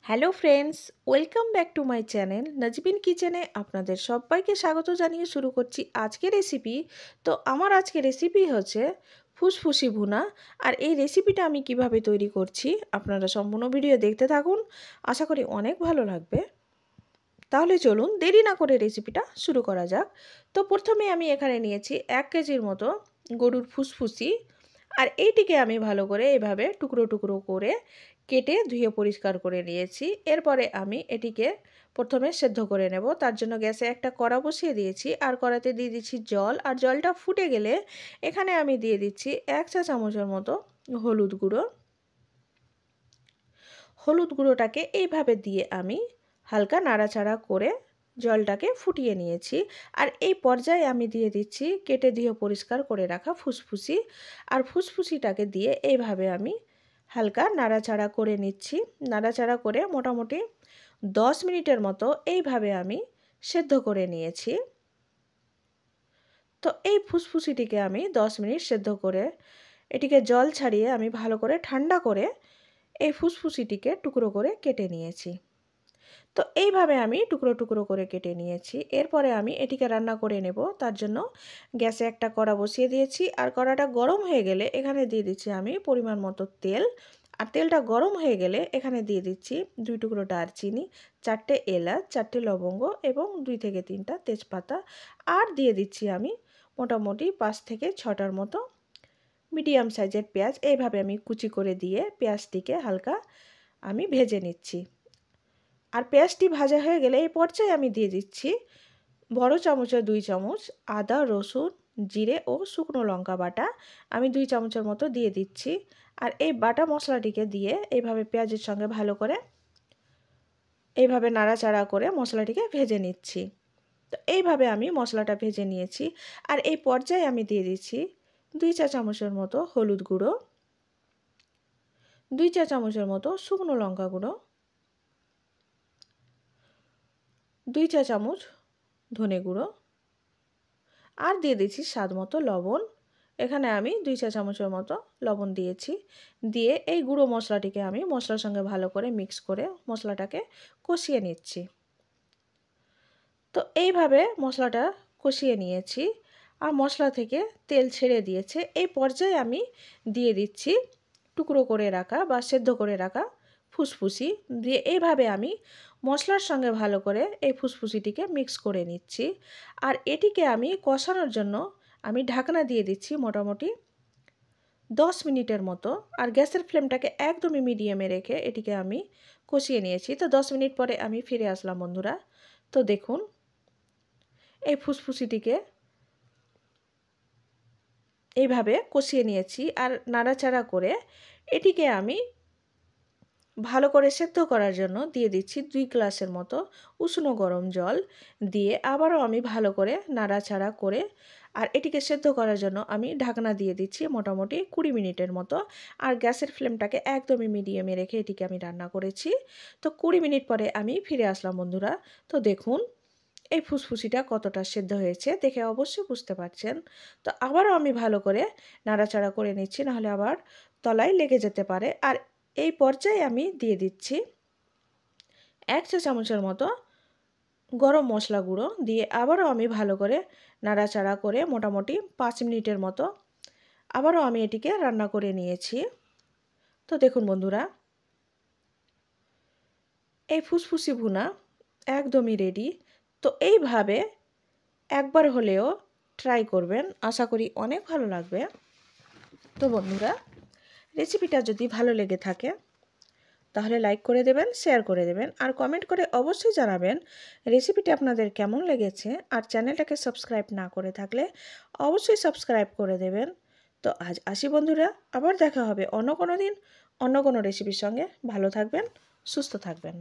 Hello friends, welcome back to my channel Nazbin কিচেনে আপনাদের সবাইকে স্বাগত জানিয়ে শুরু করছি আজকের রেসিপি। তো আমার আজকের রেসিপি হচ্ছে ফুসফুসি ভুনা। আর এই রেসিপিটা আমি কিভাবে তৈরি করছি আপনারা সম্পূর্ণ ভিডিও দেখতে থাকুন, আশা করি অনেক ভালো লাগবে। তাহলে চলুন দেরি না করে রেসিপিটা শুরু করা যাক। তো প্রথমে আমি এখানে নিয়েছি 1 কেজির মতো গরুর ফুসফুসি। আর এইটিকে আমি ভালো করে এভাবে টুকরো টুকরো করে কেটে ধুয়ে পরিষ্কার করে নিয়েছি। এরপরে আমি এটিকে প্রথমে সেদ্ধ করে নেব। তার জন্য গ্যাসে একটা কড়া বসিয়ে দিয়েছি আর কড়াতে দিয়ে দিচ্ছি জল। আর জলটা ফুটে গেলে এখানে আমি দিয়ে দিচ্ছি 1 চা চামচের মতো হলুদ গুঁড়ো। হলুদ গুঁড়োটাকে এইভাবে দিয়ে আমি হালকা নাড়াচাড়া করে জলটাকে ফুটিয়ে নিয়েছি। আর এই পর্যায়ে আমি দিয়ে দিচ্ছি কেটে ধুয়ে পরিষ্কার করে রাখা ফুসফুসি। আর ফুসফুসিটাকে দিয়ে এইভাবে আমি হালকা নাড়াচাড়া করে নিচ্ছি। নাড়াচাড়া করে মোটামুটি 10 মিনিটের মতো এইভাবে আমি সেদ্ধ করে নিয়েছি। তো এই ফুসফুসিটিকে আমি 10 মিনিট সেদ্ধ করে এটিকে জল ছাড়িয়ে আমি ভালো করে ঠান্ডা করে এই ফুসফুসিটিকে টুকরো করে কেটে নিয়েছি। তো এইভাবে আমি টুকরো টুকরো করে কেটে নিয়েছি। এরপরে আমি এটিকে রান্না করে নেব। তার জন্য গ্যাসে একটা কড়া বসিয়ে দিয়েছি। আর কড়াটা গরম হয়ে গেলে এখানে দিয়ে দিচ্ছি আমি পরিমাণ মতো তেল। আর তেলটা গরম হয়ে গেলে এখানে দিয়ে দিচ্ছি 2 টুকরো দারচিনি, 4টে এলাচ, 4টে লবঙ্গ এবং 2 থেকে 3টা তেজপাতা। আর দিয়ে দিচ্ছি আমি মোটামুটি 5 থেকে 6টার মতো মিডিয়াম সাইজের পেঁয়াজ। এইভাবে আমি কুচি করে দিয়ে পেঁয়াজটিকে হালকা আমি ভেজে নিচ্ছি। আর পেঁয়াজটি ভাজা হয়ে গেলে এই পর্যায়ে আমি দিয়ে দিচ্ছি বড় চামচের 2 চামচ আদা, রসুন, জিরে ও শুকনো লঙ্কা বাটা। আমি 2 চামচের মতো দিয়ে দিচ্ছি। আর এই বাটা মশলাটিকে দিয়ে এইভাবে পেঁয়াজের সঙ্গে ভালো করে এইভাবে নাড়াচাড়া করে মশলাটিকে ভেজে নিচ্ছি। তো এইভাবে আমি মশলাটা ভেজে নিয়েছি। আর এই পর্যায়ে আমি দিয়ে দিচ্ছি 2 চা চামচের মতো হলুদ গুঁড়ো, 2 চা চামচের মতো শুকনো লঙ্কা গুঁড়ো, 2 চা চামচ ধনে গুঁড়ো আর দিয়ে দিচ্ছি স্বাদ মতো লবণ। এখানে আমি 2 চা চামচের মতো লবণ দিয়েছি। দিয়ে এই গুঁড়ো মশলাটিকে আমি মশলার সঙ্গে ভালো করে মিক্স করে মশলাটাকে কষিয়ে নিচ্ছি। তো এইভাবে মশলাটা কষিয়ে নিয়েছি আর মশলা থেকে তেল ছেড়ে দিয়েছে। এই পর্যায়ে আমি দিয়ে দিচ্ছি টুকরো করে রাখা বা সেদ্ধ করে রাখা ফুসফুসি। দিয়ে এইভাবে আমি মশলার সঙ্গে ভালো করে এই ফুসফুসিটিকে মিক্স করে নিচ্ছি। আর এটিকে আমি কষানোর জন্য আমি ঢাকনা দিয়ে দিচ্ছি মোটামুটি 10 মিনিটের মতো। আর গ্যাসের ফ্লেমটাকে একদমই মিডিয়ামে রেখে এটিকে আমি কষিয়ে নিয়েছি। তো 10 মিনিট পরে আমি ফিরে আসলাম বন্ধুরা। তো দেখুন এই ফুসফুসিটিকে এইভাবে কষিয়ে নিয়েছি। আর নাড়াচাড়া করে এটিকে আমি ভালো করে সেদ্ধ করার জন্য দিয়ে দিচ্ছি 2 গ্লাসের মতো উষ্ণ গরম জল। দিয়ে আবারও আমি ভালো করে নাড়াচাড়া করে আর এটিকে সেদ্ধ করার জন্য আমি ঢাকনা দিয়ে দিচ্ছি মোটামুটি 20 মিনিটের মতো। আর গ্যাসের ফ্লেমটাকে একদমই মিডিয়ামে রেখে এটিকে আমি রান্না করেছি। তো 20 মিনিট পরে আমি ফিরে আসলাম বন্ধুরা। তো দেখুন এই ফুসফুসিটা কতটা সেদ্ধ হয়েছে দেখে অবশ্যই বুঝতে পারছেন। তো আবারও আমি ভালো করে নাড়াচাড়া করে নিচ্ছি, নাহলে আবার তলায় লেগে যেতে পারে। আর এই পর্যায়ে আমি দিয়ে দিচ্ছি 1 চা চামচের মতো গরম মশলা গুঁড়ো। দিয়ে আবারও আমি ভালো করে নাড়াচাড়া করে মোটামুটি 5 মিনিটের মতো আবারও আমি এটিকে রান্না করে নিয়েছি। তো দেখুন বন্ধুরা এই ফুসফুসি ভুনা একদমই রেডি। তো এইভাবে একবার হলেও ট্রাই করবেন, আশা করি অনেক ভালো লাগবে। তো বন্ধুরা রেসিপিটা যদি ভালো লেগে থাকে তাহলে লাইক করে দেবেন, শেয়ার করে দেবেন আর কমেন্ট করে অবশ্যই জানাবেন রেসিপিটি আপনাদের কেমন লেগেছে। আর চ্যানেলটাকে সাবস্ক্রাইব না করে থাকলে অবশ্যই সাবস্ক্রাইব করে দেবেন। তো আজ আসি বন্ধুরা, আবার দেখা হবে অন্য কোনো দিন অন্য কোনো রেসিপির সঙ্গে। ভালো থাকবেন, সুস্থ থাকবেন।